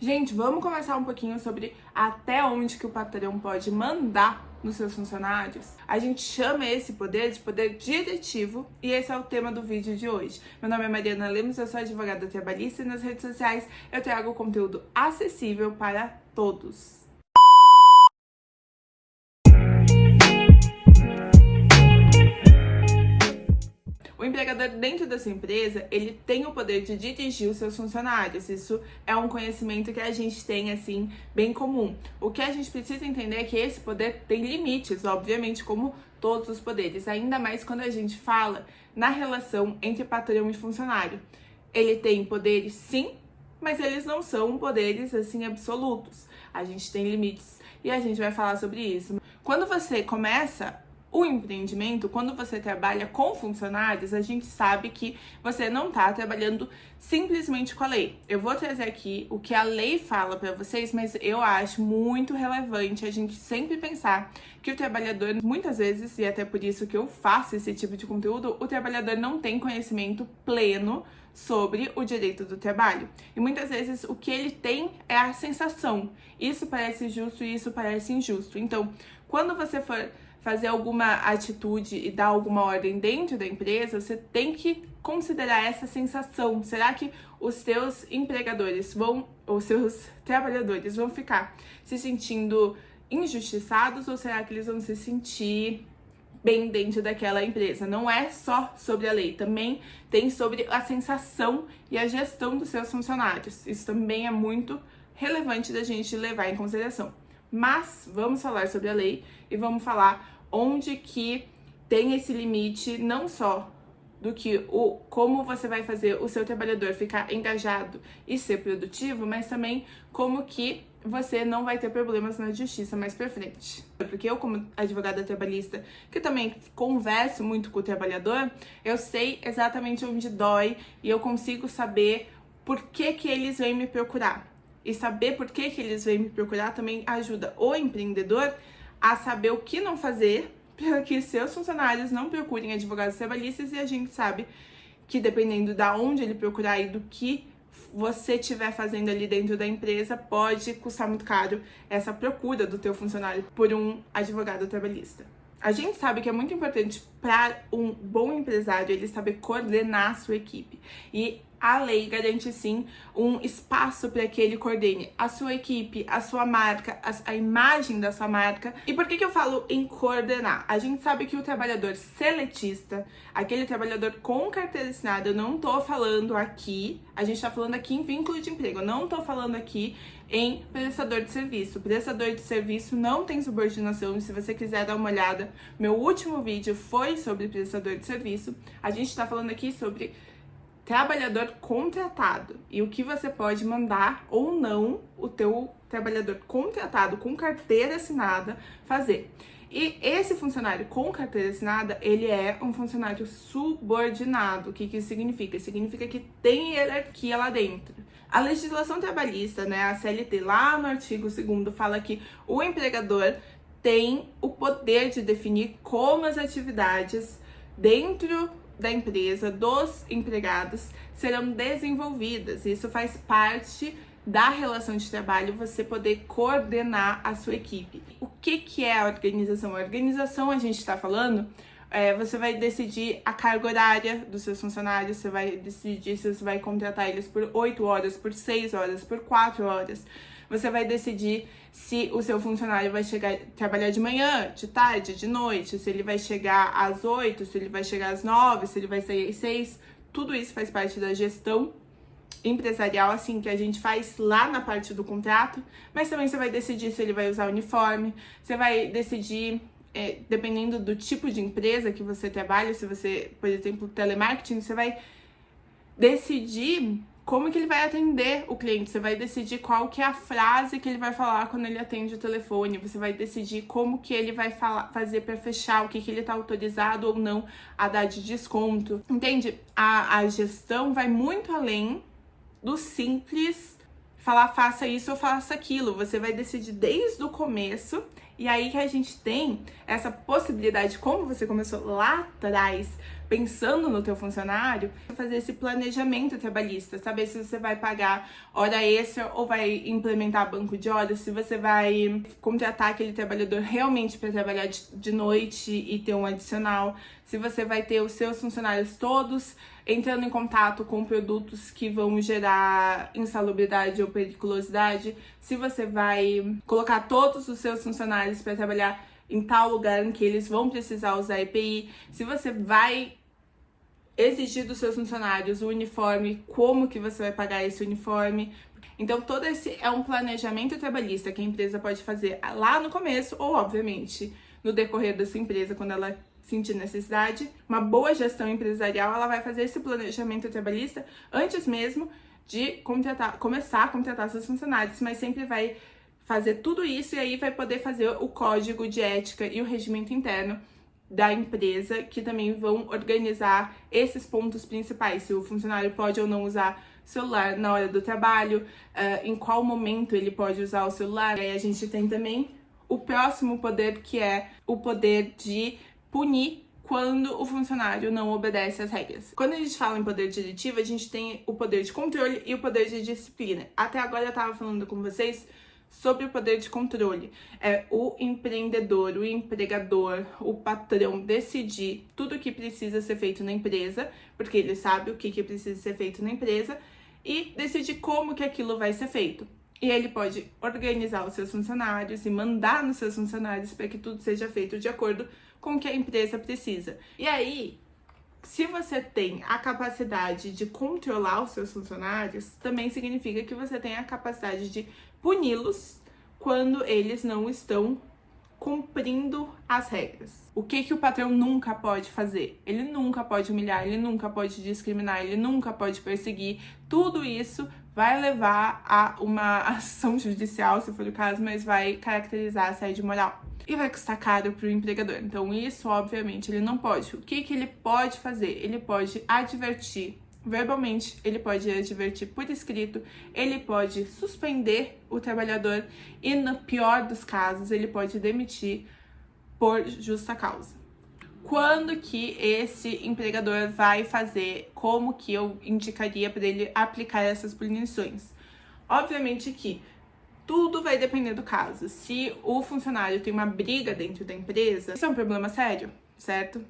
Gente, vamos conversar um pouquinho sobre até onde que o patrão pode mandar nos seus funcionários. A gente chama esse poder de poder diretivo e esse é o tema do vídeo de hoje. Meu nome é Mariana Lemos, eu sou advogada trabalhista e nas redes sociais eu trago conteúdo acessível para todos. O empregador dentro da sua empresa, ele tem o poder de dirigir os seus funcionários. Isso é um conhecimento que a gente tem, assim, bem comum. O que a gente precisa entender é que esse poder tem limites, obviamente, como todos os poderes. Ainda mais quando a gente fala na relação entre patrão e funcionário. Ele tem poderes, sim, mas eles não são poderes, assim, absolutos. A gente tem limites e a gente vai falar sobre isso. Quando você começa o empreendimento, quando você trabalha com funcionários, a gente sabe que você não está trabalhando simplesmente com a lei. Eu vou trazer aqui o que a lei fala para vocês, mas eu acho muito relevante a gente sempre pensar que o trabalhador, muitas vezes, e até por isso que eu faço esse tipo de conteúdo, o trabalhador não tem conhecimento pleno sobre o direito do trabalho. E muitas vezes o que ele tem é a sensação. Isso parece justo e isso parece injusto. Então, quando você for fazer alguma atitude e dar alguma ordem dentro da empresa, você tem que considerar essa sensação. Será que os seus empregadores os seus trabalhadores vão ficar se sentindo injustiçados ou será que eles vão se sentir bem dentro daquela empresa? Não é só sobre a lei, também tem sobre a sensação e a gestão dos seus funcionários. Isso também é muito relevante da gente levar em consideração. Mas vamos falar sobre a lei e vamos falar onde que tem esse limite, não só do que como você vai fazer o seu trabalhador ficar engajado e ser produtivo, mas também como que você não vai ter problemas na justiça mais pra frente. Porque eu, como advogada trabalhista, que também converso muito com o trabalhador, eu sei exatamente onde dói e eu consigo saber por que que eles vêm me procurar. E saber por que que eles vêm me procurar também ajuda o empreendedor a saber o que não fazer para que seus funcionários não procurem advogados trabalhistas, e a gente sabe que dependendo da onde ele procurar e do que você estiver fazendo ali dentro da empresa, pode custar muito caro essa procura do teu funcionário por um advogado trabalhista. A gente sabe que é muito importante para um bom empresário ele saber coordenar a sua equipe. E a lei garante sim um espaço para que ele coordene a sua equipe, a sua marca, a imagem da sua marca. E por que eu falo em coordenar? A gente sabe que o trabalhador seletista, aquele trabalhador com carteira assinada, eu não tô falando aqui, a gente tá falando aqui em vínculo de emprego, eu não tô falando aqui em prestador de serviço. Prestador de serviço não tem subordinação. E se você quiser dar uma olhada, meu último vídeo foi sobre prestador de serviço. A gente tá falando aqui sobre trabalhador contratado e o que você pode mandar ou não o teu trabalhador contratado com carteira assinada fazer. E esse funcionário com carteira assinada, ele é um funcionário subordinado. O que isso significa? Significa que tem hierarquia lá dentro. A legislação trabalhista, né, a CLT, lá no artigo 2º, fala que o empregador tem o poder de definir como as atividades dentro da empresa, dos empregados, serão desenvolvidas. Isso faz parte da relação de trabalho, você poder coordenar a sua equipe. O que é a organização? A organização, a gente está falando, você vai decidir a carga horária dos seus funcionários, você vai decidir se você vai contratar eles por 8 horas, por 6 horas, por 4 horas. Você vai decidir se o seu funcionário vai trabalhar de manhã, de tarde, de noite, se ele vai chegar às 8, se ele vai chegar às 9, se ele vai sair às 6. Tudo isso faz parte da gestão empresarial, assim, que a gente faz lá na parte do contrato. Mas também você vai decidir se ele vai usar uniforme, você vai decidir, dependendo do tipo de empresa que você trabalha, se você, por exemplo, telemarketing, você vai decidir como que ele vai atender o cliente, você vai decidir qual que é a frase que ele vai falar quando ele atende o telefone, você vai decidir como que ele vai fazer para fechar, o que ele está autorizado ou não a dar de desconto, entende? A gestão vai muito além do simples falar faça isso ou faça aquilo, você vai decidir desde o começo. E aí que a gente tem essa possibilidade, como você começou lá atrás, pensando no teu funcionário, fazer esse planejamento trabalhista, saber se você vai pagar hora extra ou vai implementar banco de horas, se você vai contratar aquele trabalhador realmente para trabalhar de noite e ter um adicional, se você vai ter os seus funcionários todos entrando em contato com produtos que vão gerar insalubridade ou periculosidade, se você vai colocar todos os seus funcionários para trabalhar em tal lugar em que eles vão precisar usar EPI, se você vai exigir dos seus funcionários o uniforme, como que você vai pagar esse uniforme. Então, todo esse é um planejamento trabalhista que a empresa pode fazer lá no começo ou, obviamente, no decorrer da sua empresa, quando ela sentir necessidade. Uma boa gestão empresarial, ela vai fazer esse planejamento trabalhista antes mesmo de começar a contratar seus funcionários, mas sempre vai fazer tudo isso e aí vai poder fazer o código de ética e o regimento interno da empresa, que também vão organizar esses pontos principais, se o funcionário pode ou não usar celular na hora do trabalho, em qual momento ele pode usar o celular. E aí a gente tem também o próximo poder, que é o poder de punir quando o funcionário não obedece às regras. Quando a gente fala em poder diretivo, a gente tem o poder de controle e o poder de disciplina. Até agora eu estava falando com vocês sobre o poder de controle. É o empreendedor, o empregador, o patrão decidir tudo o que precisa ser feito na empresa, porque ele sabe o que precisa ser feito na empresa, e decidir como que aquilo vai ser feito. E ele pode organizar os seus funcionários e mandar nos seus funcionários para que tudo seja feito de acordo com o que a empresa precisa. E aí, se você tem a capacidade de controlar os seus funcionários, também significa que você tem a capacidade de puni-los quando eles não estão cumprindo as regras. O que o patrão nunca pode fazer? Ele nunca pode humilhar, ele nunca pode discriminar, ele nunca pode perseguir. Tudo isso vai levar a uma ação judicial, se for o caso, mas vai caracterizar assédio moral. E vai custar caro para o empregador. Então isso, obviamente, ele não pode. O que ele pode fazer? Ele pode advertir verbalmente, ele pode advertir por escrito, ele pode suspender o trabalhador e, no pior dos casos, ele pode demitir por justa causa. Quando que esse empregador vai fazer? Como que eu indicaria para ele aplicar essas punições? Obviamente que tudo vai depender do caso. Se o funcionário tem uma briga dentro da empresa, isso é um problema sério, certo?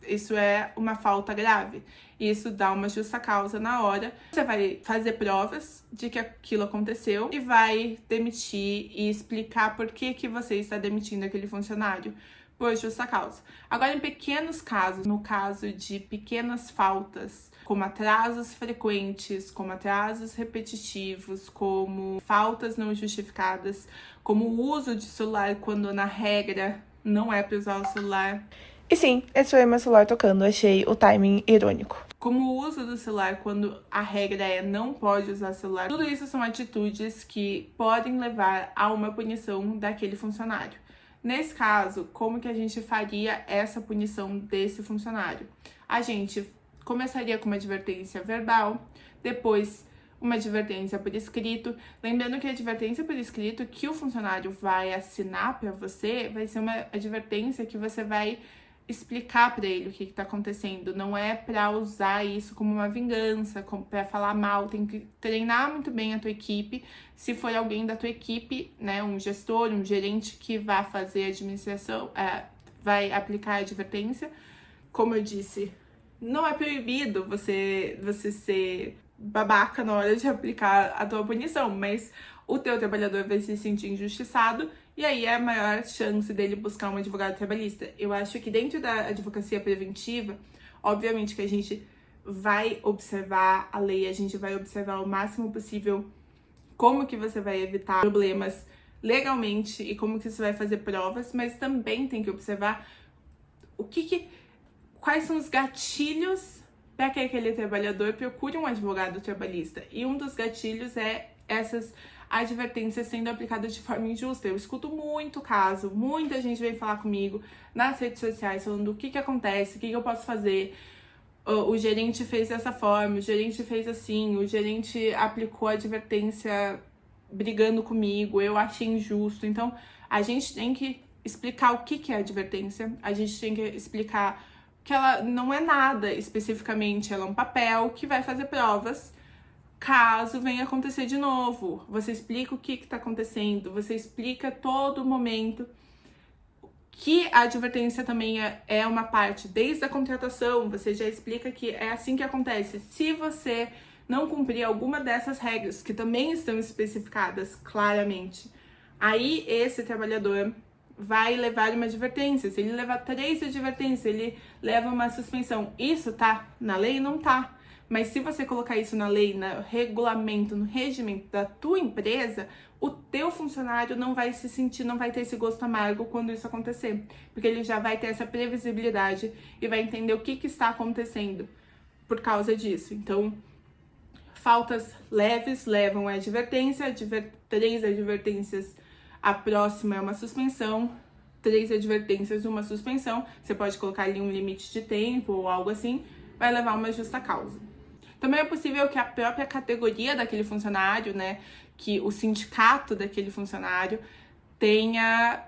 Isso é uma falta grave. Isso dá uma justa causa na hora. Você vai fazer provas de que aquilo aconteceu e vai demitir e explicar por que você está demitindo aquele funcionário por justa causa. Agora, em pequenos casos, no caso de pequenas faltas, como atrasos frequentes, como atrasos repetitivos, como faltas não justificadas, como o uso de celular quando na regra não é para usar o celular. E sim, esse foi meu celular tocando, achei o timing irônico. Como o uso do celular quando a regra é não pode usar celular. Tudo isso são atitudes que podem levar a uma punição daquele funcionário. Nesse caso, como que a gente faria essa punição desse funcionário? A gente começaria com uma advertência verbal, depois uma advertência por escrito. Lembrando que a advertência por escrito que o funcionário vai assinar para você vai ser uma advertência que você vai explicar para ele o que está acontecendo. Não é para usar isso como uma vingança, para falar mal. Tem que treinar muito bem a tua equipe. Se for alguém da tua equipe, né, um gestor, um gerente que vai fazer a administração, vai aplicar a advertência. Como eu disse, não é proibido você ser babaca na hora de aplicar a tua punição, mas o teu trabalhador vai se sentir injustiçado e aí é a maior chance dele buscar um advogado trabalhista. Eu acho que dentro da advocacia preventiva, obviamente que a gente vai observar a lei, a gente vai observar o máximo possível como que você vai evitar problemas legalmente e como que você vai fazer provas, mas também tem que observar quais são os gatilhos para que aquele trabalhador procure um advogado trabalhista. E um dos gatilhos é essas advertências sendo aplicadas de forma injusta. Eu escuto muito caso, muita gente vem falar comigo nas redes sociais falando o que acontece, o que eu posso fazer. O gerente fez dessa forma, o gerente fez assim, o gerente aplicou a advertência brigando comigo, eu achei injusto. Então, a gente tem que explicar o que é advertência, a gente tem que explicar que ela não é nada especificamente, ela é um papel que vai fazer provas caso venha acontecer de novo. Você explica o que está acontecendo, você explica todo momento que a advertência também é uma parte desde a contratação, você já explica que é assim que acontece. Se você não cumprir alguma dessas regras, que também estão especificadas claramente, aí esse trabalhador vai levar uma advertência. Se ele levar 3 advertências, ele leva uma suspensão. Isso tá na lei? Não tá. Mas se você colocar isso na lei, no regulamento, no regimento da tua empresa, o teu funcionário não vai se sentir, não vai ter esse gosto amargo quando isso acontecer. Porque ele já vai ter essa previsibilidade e vai entender o que está acontecendo por causa disso. Então, faltas leves levam a advertência, 3 advertências, a próxima é uma suspensão, 3 advertências, uma suspensão. Você pode colocar ali um limite de tempo ou algo assim, vai levar uma justa causa. Também é possível que a própria categoria daquele funcionário, né, que o sindicato daquele funcionário tenha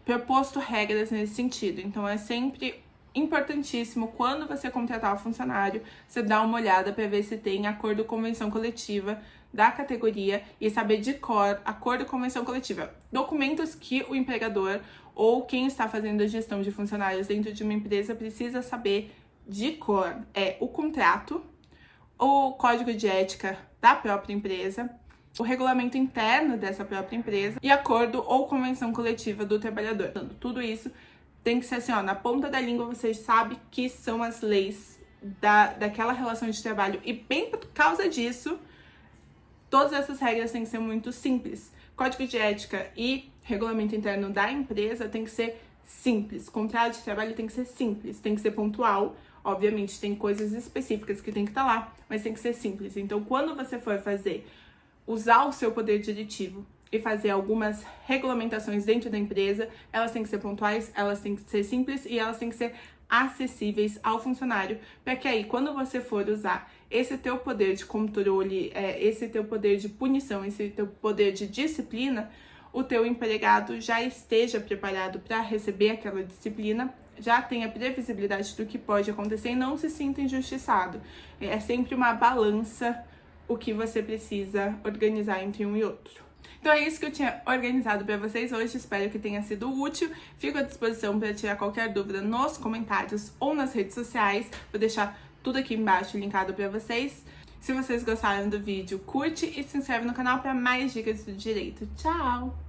proposto regras nesse sentido. Então, é sempre importantíssimo, quando você contratar o funcionário, você dá uma olhada para ver se tem acordo convenção coletiva da categoria e saber de cor acordo convenção coletiva. Documentos que o empregador ou quem está fazendo a gestão de funcionários dentro de uma empresa precisa saber de cor. É o contrato, o código de ética da própria empresa, o regulamento interno dessa própria empresa e acordo ou convenção coletiva do trabalhador. Então, tudo isso tem que ser assim, ó, na ponta da língua você sabe que são as leis daquela relação de trabalho. E bem por causa disso, todas essas regras têm que ser muito simples. Código de ética e regulamento interno da empresa tem que ser simples. Contrato de trabalho tem que ser simples, tem que ser pontual. Obviamente, tem coisas específicas que tem que estar lá, mas tem que ser simples. Então, quando você for usar o seu poder diretivo e fazer algumas regulamentações dentro da empresa, elas têm que ser pontuais, elas têm que ser simples e elas têm que ser acessíveis ao funcionário, para que aí, quando você for usar esse teu poder de controle, esse teu poder de punição, esse teu poder de disciplina, o teu empregado já esteja preparado para receber aquela disciplina, já tenha previsibilidade do que pode acontecer e não se sinta injustiçado. É sempre uma balança o que você precisa organizar entre um e outro. Então é isso que eu tinha organizado para vocês hoje, espero que tenha sido útil. Fico à disposição para tirar qualquer dúvida nos comentários ou nas redes sociais. Vou deixar tudo aqui embaixo linkado para vocês. Se vocês gostaram do vídeo, curte e se inscreve no canal para mais dicas do direito. Tchau!